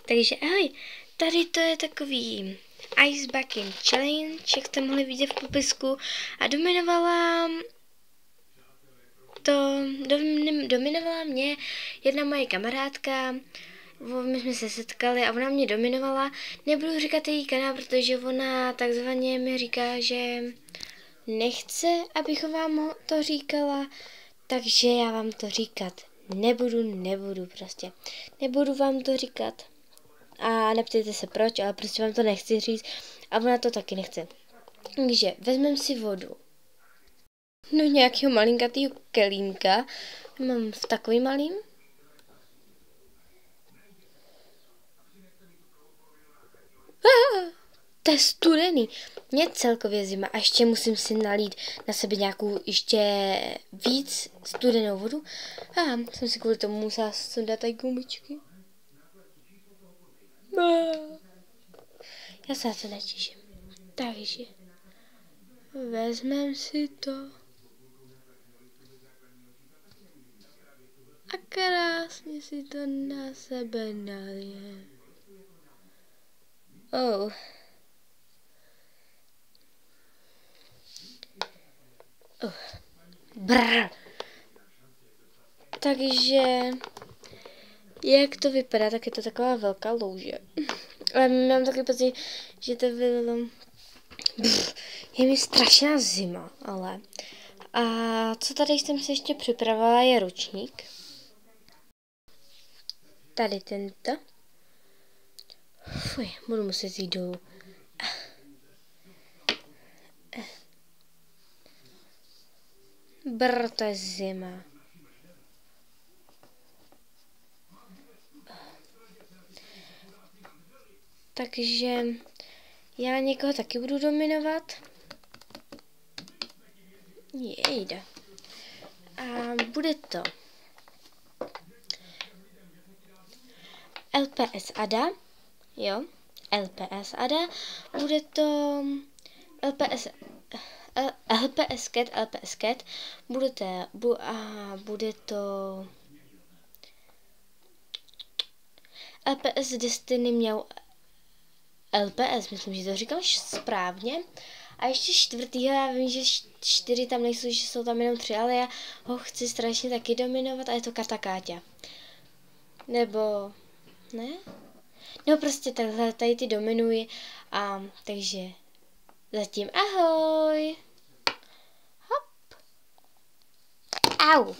Takže ahoj, tady to je takový Ice Bucket Challenge, jak jste mohli vidět v popisku, a dominovala mě jedna moje kamarádka. My jsme se setkali a ona mě dominovala. Nebudu říkat její kanál, protože ona takzvaně mi říká, že nechce, abych vám to říkala, takže já vám to říkat nebudu prostě. Nebudu vám to říkat. A neptejte se proč, ale prostě vám to nechci říct a ona to taky nechce. Takže vezmeme si vodu do nějakého malinkatýho kelímka. Mám v takový malým. To je studený. Mě celkově zima a ještě musím si nalít na sebe nějakou ještě víc studenou vodu. A jsem si kvůli tomu musela sundat tady gumičky. Já se na to netěším. Takže vezmeme si to a krásně si to na sebe nalijeme. Brr. Takže jak to vypadá, tak je to taková velká louže. Ale mám takový pocit, že to bylo... Je mi strašná zima, ale... A co tady jsem si ještě připravila, je ručník. Tady tento. Fuj, budu muset jít dolů. Brr, to je zima. Takže já někoho taky budu dominovat. Jejda. A bude to LPS Ada. Jo, LPS Ada. Bude to LPS Cat. Bude to LPS Destiny měl LPS, myslím, že to říkám správně. A ještě čtvrtýho, já vím, že 4 tam nejsou, že jsou tam jenom 3, ale já ho chci strašně taky dominovat a je to Karta Káťa. Nebo, ne? No prostě takhle, tady ty dominuji a takže zatím ahoj. Hop. Au.